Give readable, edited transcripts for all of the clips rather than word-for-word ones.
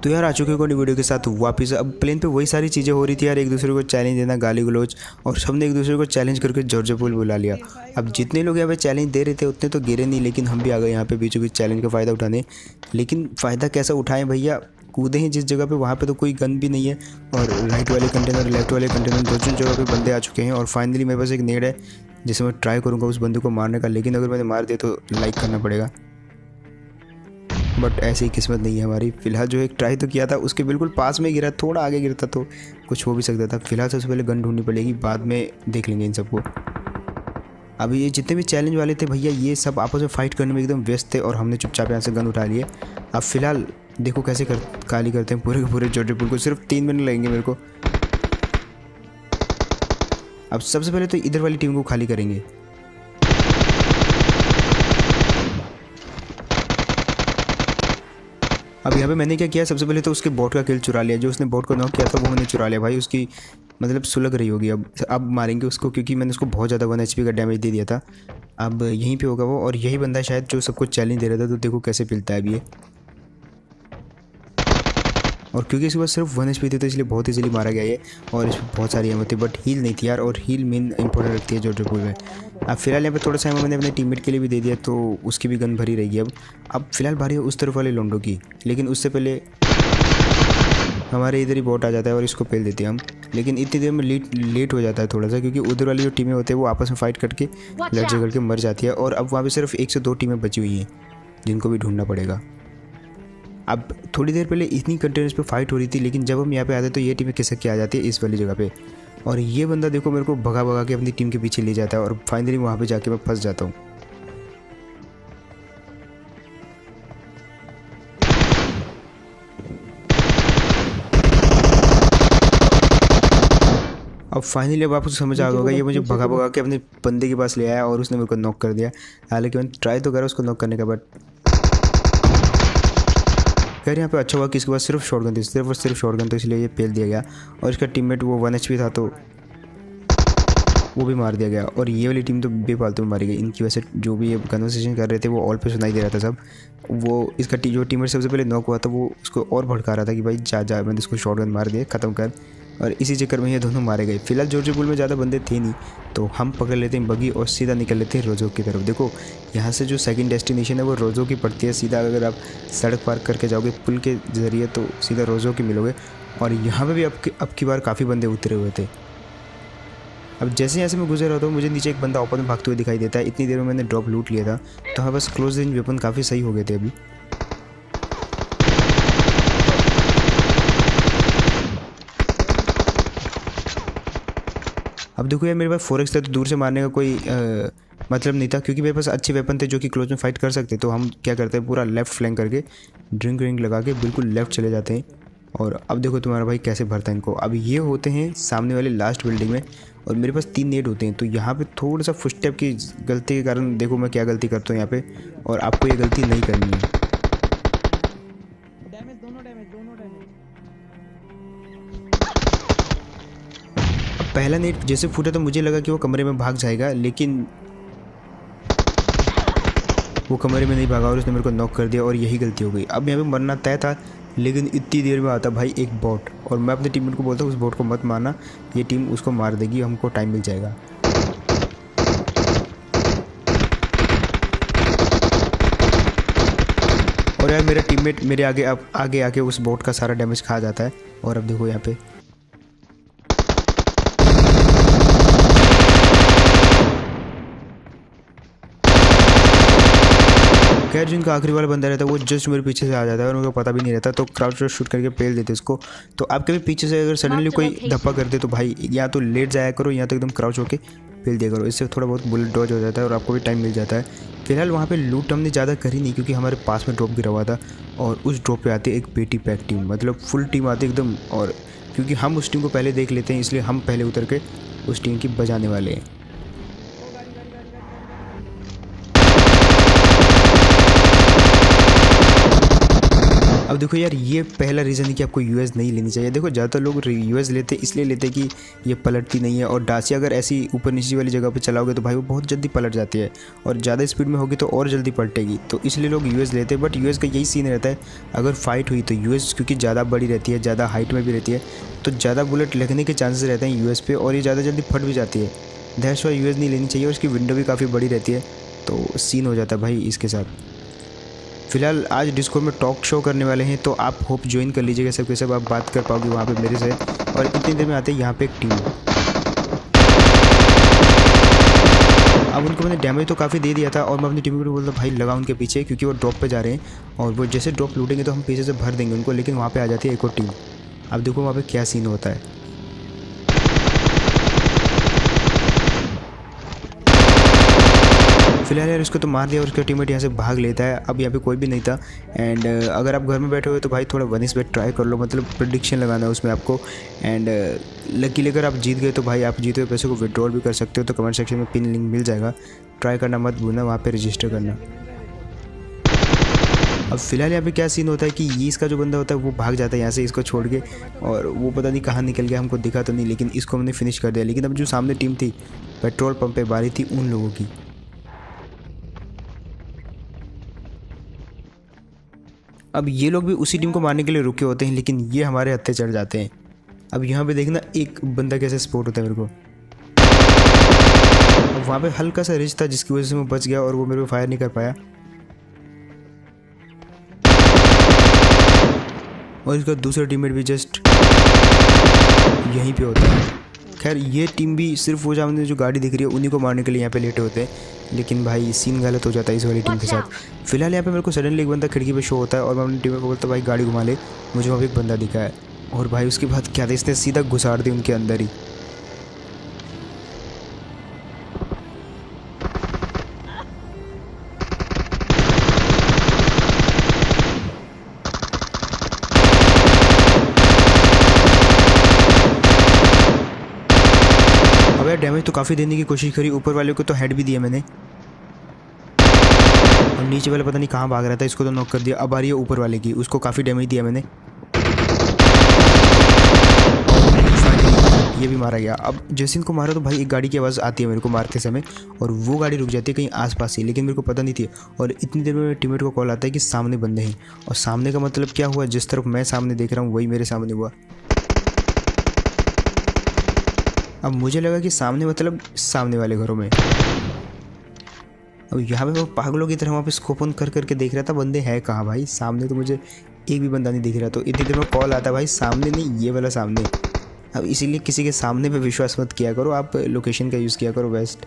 तो यार आ चुके को वीडियो के साथ वापस। अब प्लेन पे वही सारी चीज़ें हो रही थी यार, एक दूसरे को चैलेंज देना, गाली गलौज, और सबने एक दूसरे को चैलेंज करके जॉर्ज पुल बुला लिया। अब जितने लोग यहाँ पे चैलेंज दे रहे थे उतने तो गिरे नहीं, लेकिन हम भी आ गए यहाँ पे बीचों बीच चैलेंज का फ़ायदा उठाने। लेकिन फ़ायदा कैसा उठाएं भैया, कूदे हैं जिस जगह पे वहाँ पे तो कोई गन भी नहीं है, और राइट वाले कंटेनर लेफ्ट वाले कंटेनर दोनों जगह पे बंदे आ चुके हैं। और फाइनली मेरे पास एक नेड है जिसे मैं ट्राई करूँगा उस बंदे को मारने का, लेकिन अगर मैंने मार दिया तो लाइक करना पड़ेगा। बट ऐसी किस्मत नहीं है हमारी। फ़िलहाल जो एक ट्राई तो किया था उसके बिल्कुल पास में गिरा, थोड़ा आगे गिरता तो कुछ हो भी सकता था। फिलहाल सबसे पहले गन ढूंढनी पड़ेगी, बाद में देख लेंगे इन सबको। अभी ये जितने भी चैलेंज वाले थे भैया ये सब आपस में फ़ाइट करने में एकदम व्यस्त थे, और हमने चुपचाप यहाँ से गन उठा लिए। अब फ़िलहाल देखो कैसे खाली करते हैं पूरे के पूरे जॉर्ज पुल को। सिर्फ 3 मिनट लगेंगे मेरे को। अब सबसे पहले तो इधर वाली टीम को खाली करेंगे। अब यहाँ पे मैंने क्या किया, सबसे पहले तो उसके बॉट का किल चुरा लिया। जो उसने बॉट को नॉक किया था वो मैंने चुरा लिया। भाई उसकी मतलब सुलग रही होगी। अब मारेंगे उसको, क्योंकि मैंने उसको बहुत ज़्यादा 1 HP का डैमेज दे दिया था। अब यहीं पे होगा वो, और यही बंदा है शायद जो सबको चैलेंज दे रहा था। तो देखो कैसे पिलता है अभी ये। और क्योंकि इसके पास सिर्फ 1 HP थी तो इसलिए बहुत इजीली मारा गया ये, और इसमें बहुत सारी एमो थी, बट हील नहीं थी यार, और हील मेन इंपॉर्टेंट रखती है जॉर्ज पुल में। अब फिलहाल यहाँ पे थोड़ा सा एमो मैंने अपने टीममेट के लिए भी दे दिया, तो उसकी भी गन भरी रहेगी। अब फिलहाल भारी है उस तरफ वाले लोंडो की, लेकिन उससे पहले हमारे इधर ही बॉट आ जाता है और इसको पेल देते हैं हम। लेकिन इतनी देर में लेट हो जाता है थोड़ा सा, क्योंकि उधर वाली जो टीमें होती है वो आपस में फाइट करके लड़ झगड़ के मर जाती है। और अब वहाँ पे सिर्फ 1 से 2 टीमें बची हुई हैं जिनको भी ढूंढना पड़ेगा। अब थोड़ी देर पहले इतनी कंटेनर्स पे फाइट हो रही थी, लेकिन जब हम यहाँ पे आते तो ये टीमें खिसक के आ जाती है इस वाली जगह पे। और ये बंदा देखो मेरे को भगा भगा के अपनी टीम के पीछे ले जाता है, और फाइनली वहाँ पे जाके मैं फंस जाता हूँ। अब फाइनली अब आपको समझ आ गया होगा, ये मुझे भगा भगा के अपने बंदे के पास ले आया और उसने मेरे को नॉक कर दिया। हालांकि मैंने ट्राई तो करा उसको नॉक करने का, बट खैर यहाँ पे अच्छा हुआ कि इसके पास सिर्फ शॉटगन थी, सिर्फ और सिर्फ शॉटगन, तो इसलिए ये पेल दिया गया। और इसका टीममेट वो 1 HP था तो वो भी मार दिया गया। और ये वाली टीम तो बेफालतू में मारी गई। इनकी वजह से जो भी ये कन्वर्सेशन कर रहे थे वो ऑल पे सुनाई दे रहा था सब। वो इसका जो टीममेट सबसे पहले नॉक हुआ था वो उसको और भड़का रहा था कि भाई जा मैंने इसको शॉटगन मार दिया, ख़त्म कर। और इसी चक्कर में ये दोनों मारे गए। फिलहाल जॉर्ज पुल में ज़्यादा बंदे थे नहीं, तो हम पकड़ लेते हैं बगी और सीधा निकल लेते हैं रोजो की तरफ। देखो यहाँ से जो सेकंड डेस्टिनेशन है वो रोजो की पड़ती है। सीधा अगर आप सड़क पार करके जाओगे पुल के ज़रिए तो सीधा रोजो की मिलोगे। और यहाँ पे भी अब की बार काफ़ी बंदे उतरे हुए थे। अब जैसे जैसे मैं गुजर रहा था मुझे नीचे एक बंदा ओपन में भागते हुए दिखाई देता है। इतनी देर में मैंने ड्रॉप लूट लिया था, तो हाँ बस क्लोज रेंज वेपन काफ़ी सही हो गए थे अभी। अब देखो यार मेरे पास 4x था तो दूर से मारने का कोई मतलब नहीं था, क्योंकि मेरे पास अच्छे वेपन थे जो कि क्लोज में फाइट कर सकते। तो हम क्या करते हैं, पूरा लेफ्ट फ्लैंक करके ड्रिंक लगा के बिल्कुल लेफ्ट चले जाते हैं। और अब देखो तुम्हारा भाई कैसे भरता है इनको। अब ये होते हैं सामने वाले लास्ट बिल्डिंग में, और मेरे पास 3 नेट होते हैं। तो यहाँ पे थोड़ा सा फुटस्टेप की गलती के कारण देखो मैं क्या गलती करता हूँ यहाँ पे, और आपको ये गलती नहीं करनी है। अब पहला नेट जैसे फूटा तो मुझे लगा कि वो कमरे में भाग जाएगा, लेकिन वो कमरे में नहीं भागा और उसने मेरे को नॉक कर दिया, और यही गलती हो गई। अब यहाँ पे मरना तय था, लेकिन इतनी देर में आता भाई एक बॉट, और मैं अपने टीममेट को बोलता हूँ उस बॉट को मत मारना, ये टीम उसको मार देगी, हमको टाइम मिल जाएगा। और यार मेरा टीममेट मेरे आगे आके उस बॉट का सारा डैमेज खा जाता है। और अब देखो यहाँ पे खैर जिनका आखिरी वाला बंदा रहता है वो जस्ट मेरे पीछे से आ जाता है और उनको पता भी नहीं रहता, तो क्राउड शूट करके पेल देते इसको। तो आपके भी पीछे से अगर सडनली कोई धप्पा कर दे तो भाई या तो लेट जाया करो या तो एकदम क्राउच होके पेल दिया करो। इससे थोड़ा बहुत बुलेट डॉज हो जाता है और आपको भी टाइम मिल जाता है। फिलहाल वहाँ पे लूट हमने ज़्यादा करी नहीं, क्योंकि हमारे पास में ड्रॉप गिरा हुआ था, और उस ड्रॉप पे आती एक पेटी पैक टीम, मतलब फुल टीम आती एकदम। और क्योंकि हम उस टीम को पहले देख लेते हैं इसलिए हम पहले उतर के उस टीम की बजाने वाले हैं। अब देखो यार, ये पहला रीज़न है कि आपको यूएस नहीं लेनी चाहिए। देखो ज़्यादातर लोग यूएस लेते इसलिए लेते कि ये पलटती नहीं है, और डासिया अगर ऐसी ऊपर नीचे वाली जगह पे चलाओगे तो भाई वो बहुत जल्दी पलट जाती है, और ज़्यादा स्पीड में होगी तो और जल्दी पलटेगी, तो इसलिए लोग यूएस लेते हैं। बट यूएस का यही सीन रहता है, अगर फाइट हुई तो यूएस क्योंकि ज़्यादा बड़ी रहती है, ज़्यादा हाइट में भी रहती है, तो ज़्यादा बुलेट लगने के चांसेस रहते हैं यूएस पे, और ये ज़्यादा जल्दी फट भी जाती है। दैट्स व्हाई यूएस नहीं लेनी चाहिए, और इसकी विंडो भी काफ़ी बड़ी रहती है, तो सीन हो जाता है भाई इसके साथ। फिलहाल आज डिस्कॉर्ड में टॉक शो करने वाले हैं, तो आप होप ज्वाइन कर लीजिएगा सबके सब, आप बात कर पाओगे वहाँ पे मेरे से। और इतनी देर में आते हैं यहाँ पे एक टीम। अब उनको मैंने डैमेज तो काफ़ी दे दिया था, और मैं अपनी टीम को बोलता भाई लगा उनके पीछे, क्योंकि वो ड्रॉप पे जा रहे हैं, और वो जैसे ड्रॉप लूटेंगे तो हम पीछे से भर देंगे उनको। लेकिन वहाँ पे आ जाती है एक और टीम। अब देखो वहाँ पे क्या सीन होता है। फिलहाल यार उसको तो मार दिया, और उसका टीममेट यहाँ से भाग लेता है। अब यहाँ पे कोई भी नहीं था, एंड अगर आप घर में बैठे हुए तो भाई थोड़ा 1xbet ट्राई कर लो, मतलब प्रेडिक्शन लगाना है उसमें आपको। एंड लकीली अगर आप जीत गए तो भाई आप जीते हुए पैसे को विड्रॉल भी कर सकते हो, तो कमेंट सेक्शन में पिन लिंक मिल जाएगा, ट्राई करना मत भूलना, वहाँ पर रजिस्टर करना। अब फिलहाल यहाँ पे क्या सीन होता है कि ये इसका जो बंदा होता है वो भाग जाता है यहाँ से इसको छोड़ के, और वो पता नहीं कहाँ निकल गया, हमको दिखा तो नहीं, लेकिन इसको हमने फिनिश कर दिया। लेकिन अब जो सामने टीम थी, पेट्रोल पंप पे बारी थी उन लोगों की। अब ये लोग भी उसी टीम को मारने के लिए रुके होते हैं, लेकिन ये हमारे हत्थे चढ़ जाते हैं। अब यहाँ पे देखना एक बंदा कैसे स्पॉट होता है मेरे को। अब वहाँ पे हल्का सा रिज था जिसकी वजह से मैं बच गया, और वो मेरे को फायर नहीं कर पाया। और इसका दूसरा टीममेट भी जस्ट यहीं पे होता है। खैर ये टीम भी सिर्फ वो सामने जो गाड़ी दिख रही है उन्हीं को मारने के लिए यहाँ पे लेटे होते हैं, लेकिन भाई सीन गलत हो जाता है इस वाली टीम के साथ। फिलहाल यहाँ पे मेरे को सडनली एक बंदा खिड़की पे शो होता है, और मैं अपनी टीम को बोलता भाई गाड़ी घुमा ले, मुझे वहाँ पे एक बंदा दिखा है। और भाई उसके बाद क्या था, इसने सीधा घुसाड़ दी उनके अंदर ही। अब यार डैमेज तो काफ़ी देने की कोशिश करी, ऊपर वाले को तो हेड भी दिया मैंने, और नीचे वाला पता नहीं कहाँ भाग रहा था, इसको तो नॉक कर दिया। अब आ रही है ऊपर वाले की, उसको काफ़ी डैमेज दिया मैंने, ये भी मारा गया। अब जैसे इनको मारा तो भाई एक गाड़ी की आवाज़ आती है मेरे को मारते समय, और वो गाड़ी रुक जाती है कहीं आसपास ही, लेकिन मेरे को पता नहीं थी। और इतनी देर में मेरे टीममेट को कॉल आता है कि सामने बंदे हैं, और सामने का मतलब क्या हुआ, जिस तरफ मैं सामने देख रहा हूँ वही मेरे सामने हुआ। अब मुझे लगा कि सामने मतलब सामने वाले घरों में। अब यहाँ पे मैं पागलों की तरह वहाँ पे स्कोप ऑन कर करके देख रहा था बंदे हैं कहाँ भाई, सामने तो मुझे एक भी बंदा नहीं दिख रहा। तो इतनी देर में कॉल आता भाई सामने नहीं, ये वाला सामने। अब इसीलिए किसी के सामने पे विश्वास मत किया करो, आप लोकेशन का यूज़ किया करो, वेस्ट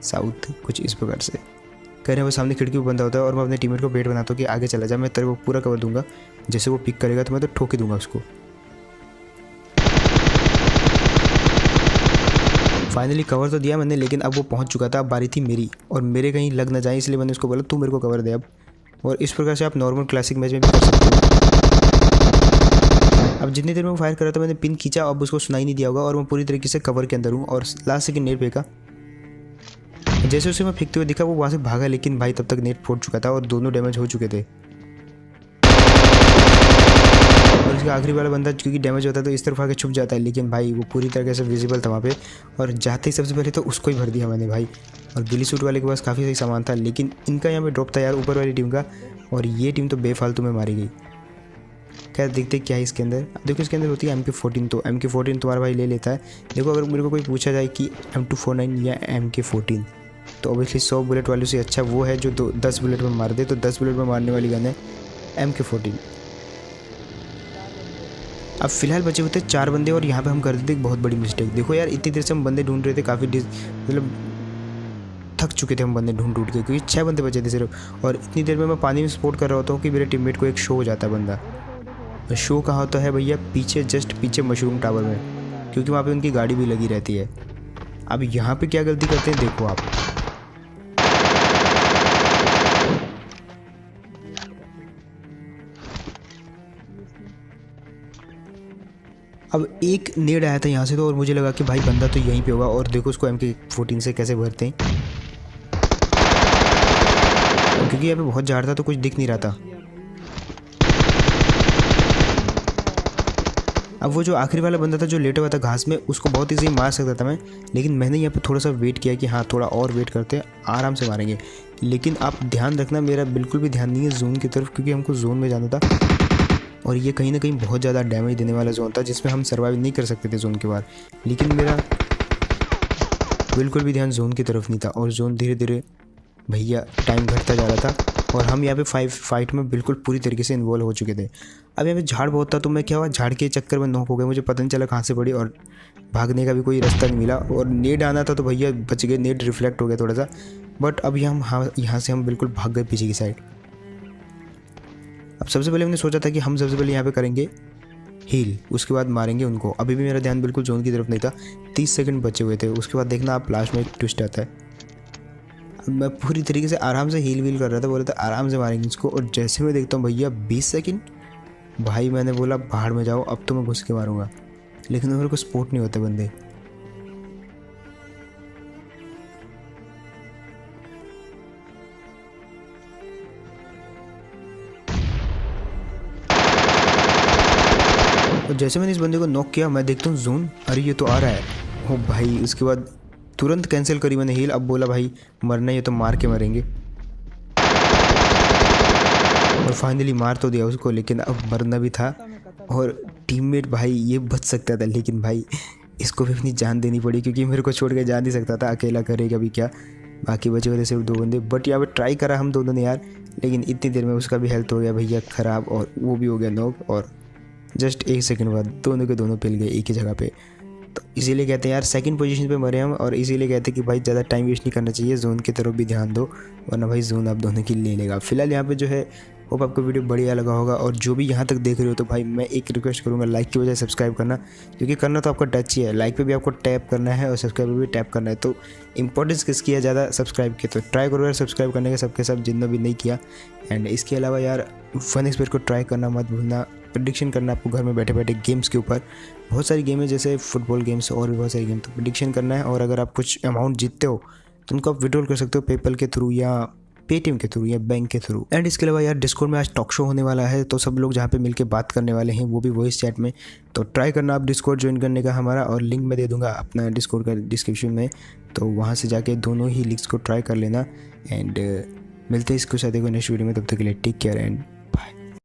साउथ कुछ इस प्रकार से। कह रहे हैं वो सामने खिड़की पर बंदा होता है, और मैं अपने टीममेट को बेट बनाता हूँ कि आगे चला जा, मैं तेरे को पूरा कवर दूंगा, जैसे वो पिक करेगा तो मैं तो ठोक ही दूंगा उसको। फाइनली कवर तो दिया मैंने, लेकिन अब वो पहुंच चुका था। अब बारी थी मेरी, और मेरे कहीं लग ना जाए इसलिए मैंने उसको बोला तू मेरे को कवर दे अब। और इस प्रकार से आप नॉर्मल क्लासिक मैच में भी कर सकते हो। अब जितनी देर में वो फायर कर रहा था मैंने पिन खींचा, अब उसको सुनाई नहीं दिया होगा, और मैं पूरी तरीके से कवर के अंदर हूँ, और लास्ट सेकंड नेट फेंका। जैसे उसे मैं फेंकते हुए दिखा वो वहाँ से भागा, लेकिन भाई तब तक नेट फूट चुका था और दोनों डैमेज हो चुके थे। और इसका आखिरी वाला बंदा क्योंकि डैमेज होता है तो इस तरफ आके छुप जाता है, लेकिन भाई वो पूरी तरीके से विजिबल था वहाँ पे, और जाते ही सबसे पहले तो उसको ही भर दिया मैंने भाई। और गिली सूट वाले के पास काफ़ी सही सामान था, लेकिन इनका यहाँ पे ड्रॉप था यार ऊपर वाली टीम का, और ये टीम तो बेफालतू में मारी गई। खैर देखते क्या है इसके अंदर। अब देखो इसके अंदर होती है MK14, तो MK14 तुम्हारा भाई ले लेता है। देखो अगर मेरे को कोई पूछा जाए कि M249 या MK14, तो ऑब्वियसली 100 बुलेट वालों से अच्छा वो है जो 10 बुलेट में मार दे, तो 10 बुलेट में मारने वाली गन है MK14। अब फिलहाल बचे होते 4 बंदे, और यहाँ पे हम कर देते एक बहुत बड़ी मिस्टेक। देखो यार इतनी देर से हम बंदे ढूंढ रहे थे, काफ़ी मतलब थक चुके थे हम बंदे ढूंढ के, क्योंकि 6 बंदे बचे थे सिर्फ। और इतनी देर में मैं पानी में सपोर्ट कर रहा होता हूँ कि मेरे टीममेट को एक शो हो जाता है बंदा। तो शो कहाँ होता है भैया, पीछे जस्ट पीछे मशरूम टावर में, क्योंकि वहाँ पे उनकी गाड़ी भी लगी रहती है। अब यहाँ पे क्या गलती करते हैं देखो आप। अब एक नेड आया था यहाँ से तो, और मुझे लगा कि भाई बंदा तो यहीं पे होगा, और देखो उसको MK14 से कैसे भरते हैं, क्योंकि यहाँ पे बहुत झाड़ था तो कुछ दिख नहीं रहा था। अब वो जो आखिरी वाला बंदा था जो लेटा हुआ था घास में, उसको बहुत ईजी मार सकता था मैं, लेकिन मैंने यहाँ पे थोड़ा सा वेट किया कि हाँ थोड़ा और वेट करते हैं, आराम से मारेंगे। लेकिन आप ध्यान रखना, मेरा बिल्कुल भी ध्यान नहीं है जोन की तरफ, क्योंकि हमको जोन में जाना था और ये कहीं ना कहीं बहुत ज़्यादा डैमेज देने वाला जोन था जिसमें हम सर्वाइव नहीं कर सकते थे जोन के बाद। लेकिन मेरा बिल्कुल भी ध्यान जोन की तरफ नहीं था और जोन धीरे धीरे भैया टाइम घटता जा रहा था और हम यहाँ पे फाइट में बिल्कुल पूरी तरीके से इन्वॉल्व हो चुके थे। अब यहाँ पे झाड़ बहुत था तो मैं क्या हुआ, झाड़ के चक्कर में नॉक हो गया, मुझे पता नहीं चला कहाँ से पड़ी और भागने का भी कोई रास्ता नहीं मिला। और नेट आना था तो भैया बच गए, नेट रिफ्लेक्ट हो गया थोड़ा सा, बट अब यहाँ से हम बिल्कुल भाग गए पीछे की साइड। अब सबसे पहले हमने सोचा था कि हम सबसे पहले यहाँ पे करेंगे हील, उसके बाद मारेंगे उनको। अभी भी मेरा ध्यान बिल्कुल जोन की तरफ नहीं था, 30 सेकंड बचे हुए थे। उसके बाद देखना आप लास्ट में एक ट्विस्ट आता है। मैं पूरी तरीके से आराम से हील वील कर रहा था, बोला था आराम से मारेंगे इसको, और जैसे मैं देखता हूँ भैया 20 सेकंड, भाई मैंने बोला बाहर में जाओ, अब तो मैं घुस के मारूंगा, लेकिन मेरे को स्पोर्ट नहीं होते बंदे। और जैसे मैंने इस बंदे को नॉक किया, मैं देखता हूँ जोन, अरे ये तो आ रहा है हो भाई। उसके बाद तुरंत कैंसिल करी मैंने हील, अब बोला भाई मरना है तो मार के मरेंगे, और फाइनली मार तो दिया उसको, लेकिन अब मरना भी था। और टीममेट भाई ये बच सकता था, लेकिन भाई इसको भी अपनी जान देनी पड़ी, क्योंकि मेरे को छोड़ के जा नहीं सकता था, अकेला करेगा भी क्या। बाकी बचे हुए थे सिर्फ 2 बंदे, बट यहाँ पे ट्राई करा हम दोनों ने यार, लेकिन इतनी देर में उसका भी हेल्थ हो गया भैया ख़राब और वो भी हो गया नॉक, और जस्ट 1 सेकंड बाद दोनों के दोनों पिल गए एक ही जगह पे। तो इसीलिए कहते हैं यार सेकंड पोजीशन पे मरे हम, और इसीलिए कहते हैं कि भाई ज़्यादा टाइम वेस्ट नहीं करना चाहिए, जोन की तरफ भी ध्यान दो, वरना भाई जोन आप दोनों की ले लेगा। फिलहाल यहाँ पे जो है होप आपको वीडियो बढ़िया लगा होगा, और जो भी यहाँ तक देख रहे हो तो भाई मैं एक रिक्वेस्ट करूँगा, लाइक की बजाय सब्सक्राइब करना, क्योंकि करना तो आपका टच ही है, लाइक पे भी आपको टैप करना है और सब्सक्राइब पे भी टैप करना है। तो इंपॉर्टेंस किसकी है ज़्यादा, सब्सक्राइब की, तो ट्राई करो यार सब्सक्राइब करने के सबके सब जिन्होंने भी नहीं किया। एंड इसके अलावा यार फन एक्सपर्ट को ट्राई करना मत भूलना, प्रेडिक्शन करना आपको घर में बैठे बैठे गेम्स के ऊपर, बहुत सारी गेम है जैसे फुटबॉल गेम्स और भी बहुत सारी गेम, तो प्रेडिक्शन करना है। और अगर आप कुछ अमाउंट जीतते हो तो उनको आप विड्रॉल कर सकते हो पेपल के थ्रू या पेटीएम के थ्रू या बैंक के थ्रू। एंड इसके अलावा यार डिस्कॉर्ड में आज टॉक शो होने वाला है, तो सब लोग जहाँ पे मिलके बात करने वाले हैं, वो भी वॉइस चैट में, तो ट्राई करना आप डिस्कॉर्ड ज्वाइन करने का हमारा, और लिंक मैं दे दूंगा अपना डिस्कॉर्ड का डिस्क्रिप्शन में, तो वहाँ से जाके दोनों ही लिंक्स को ट्राई कर लेना। एंड मिलते हैं इसको साथ ही नेक्स्ट वीडियो में, तब तक के लिए टेक केयर एंड